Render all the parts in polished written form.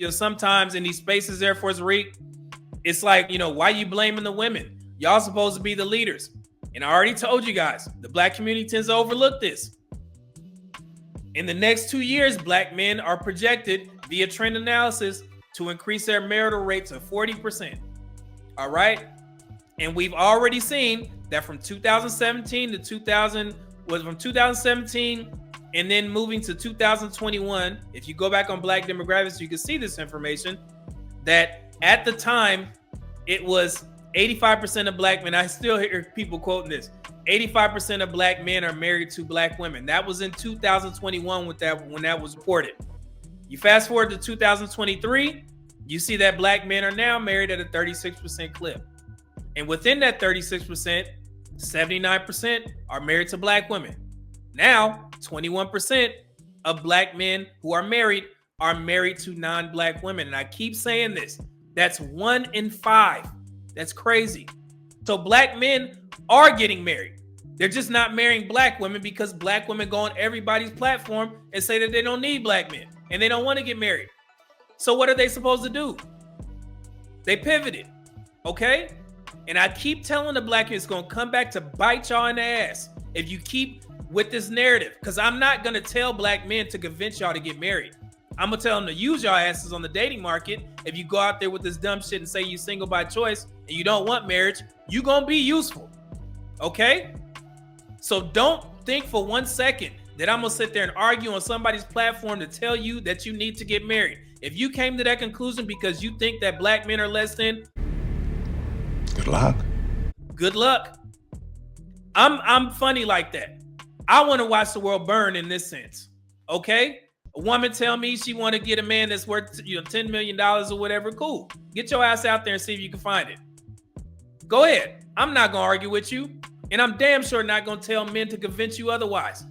sometimes in these spaces, Air Force Reek, it's like, why you blaming the women? Y'all supposed to be the leaders. And I already told you guys, the black community tends to overlook this. In the next 2 years, black men are projected via trend analysis to increase their marital rates of 40%. All right. And we've already seen that from 2017 and then moving to 2021. If you go back on Black demographics, you can see this information that at the time it was 85% of black men. I still hear people quoting this. 85% of black men are married to black women. That was in 2021 when that was reported. You fast forward to 2023, you see that black men are now married at a 36% clip. And within that 36%, 79% are married to black women. Now, 21% of black men who are married to non-black women. And I keep saying this. That's 1 in 5. That's crazy. So black men are getting married. They're just not marrying black women because black women go on everybody's platform and say that they don't need black men and they don't want to get married. So what are they supposed to do? They pivoted. Okay? And I keep telling the black kids it's going to come back to bite y'all in the ass if you keep with this narrative. Because I'm not going to tell black men to convince y'all to get married. I'm going to tell them to use y'all asses on the dating market. If you go out there with this dumb shit and say you single by choice and you don't want marriage, you going to be useful. Okay? So don't think for 1 second that I'm going to sit there and argue on somebody's platform to tell you that you need to get married. If you came to that conclusion because you think that black men are less than, good luck. Good luck. I'm funny like that. I want to watch the world burn in this sense. Okay? A woman tell me she want to get a man that's worth $10 million or whatever. Cool. Get your ass out there and see if you can find it. Go ahead. I'm not going to argue with you. And I'm damn sure not going to tell men to convince you otherwise.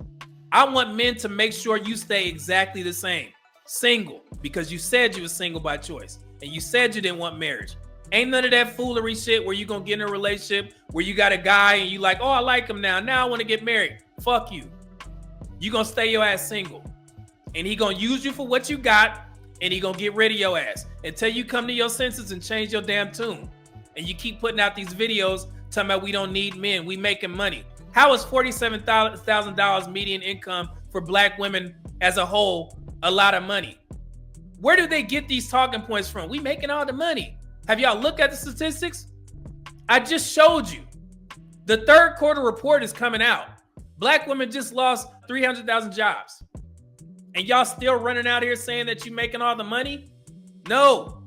I want men to make sure you stay exactly the same. Single. Because you said you were single by choice. And you said you didn't want marriage. Ain't none of that foolery shit where you going to get in a relationship where you got a guy and you like, oh, I like him now. Now I want to get married. Fuck you. You going to stay your ass single. And he going to use you for what you got. And he going to get rid of your ass. Until you come to your senses and change your damn tune. And you keep putting out these videos talking about we don't need men. We making money. How is $47,000 median income for black women as a whole a lot of money? Where do they get these talking points from? We making all the money. Have y'all looked at the statistics? I just showed you. The third quarter report is coming out. Black women just lost 300,000 jobs. And y'all still running out here saying that you making all the money? No.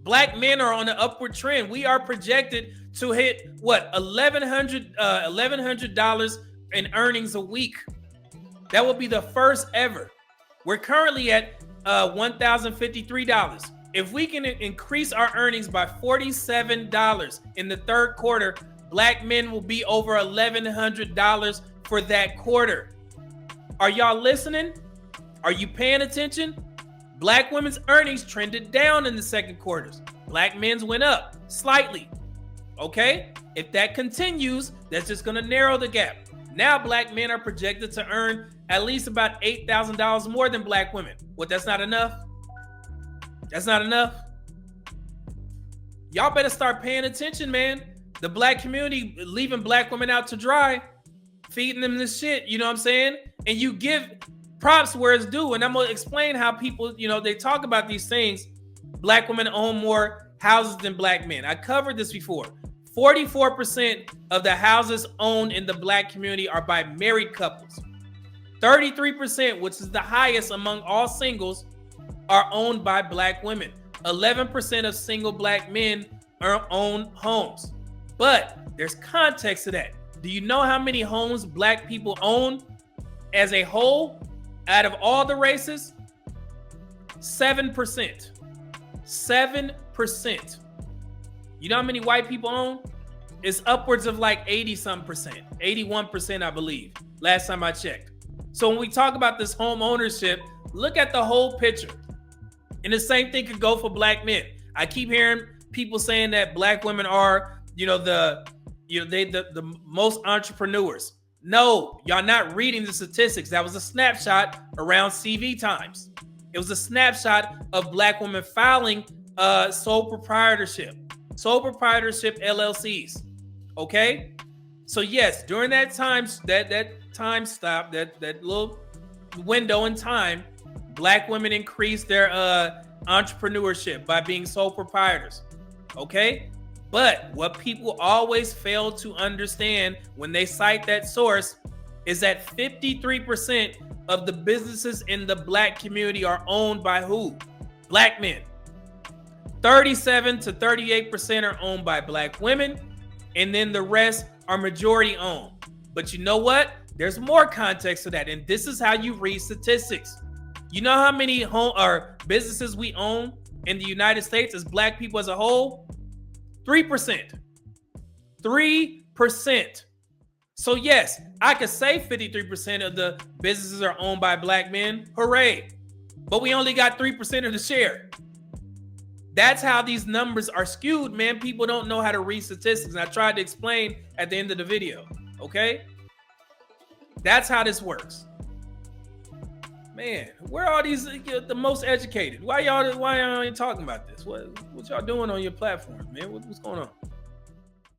Black men are on an upward trend. We are projected to hit what, $1,100 in earnings a week. That will be the first ever. We're currently at $1,053. If we can increase our earnings by $47 in the third quarter, black men will be over $1,100 for that quarter. Are y'all listening? Are you paying attention? Black women's earnings trended down in the second quarters. Black men's went up slightly. Okay? If that continues, that's just going to narrow the gap. Now black men are projected to earn at least about $8,000 more than black women. What, that's not enough? That's not enough? Y'all better start paying attention, man. The black community leaving black women out to dry, feeding them this shit, you know what I'm saying? And you give props where it's due. And I'm going to explain how people, they talk about these things. Black women own more houses than black men. I covered this before. 44% of the houses owned in the black community are by married couples. 33%, which is the highest among all singles, are owned by black women. 11% of single black men own homes. But there's context to that. Do you know how many homes black people own as a whole out of all the races? 7%. 7%. You know how many white people own? It's upwards of like 80-some%. 81%, I believe, last time I checked. So when we talk about this home ownership, look at the whole picture. And the same thing could go for black men. I keep hearing people saying that black women are, the most entrepreneurs. No, y'all not reading the statistics. That was a snapshot around CV times. It was a snapshot of Black women filing sole proprietorship LLCs. Okay, so yes, during that time, that time stop, that little window in time, Black women increased their entrepreneurship by being sole proprietors. Okay, but what people always fail to understand when they cite that source is that 53% of the businesses in the Black community are owned by who? Black men. 37 to 38% are owned by Black women, and then the rest are majority owned. But you know what? There's more context to that, and this is how you read statistics. You know how many home or businesses we own in the United States as Black people as a whole? 3%. 3%. So yes, I could say 53% of the businesses are owned by Black men. Hooray. But we only got 3% of the share. That's how these numbers are skewed, man. People don't know how to read statistics. And I tried to explain at the end of the video. Okay? That's how this works. Man, where are these the most educated? Why y'all ain't talking about this? What y'all doing on your platform, man? What's going on?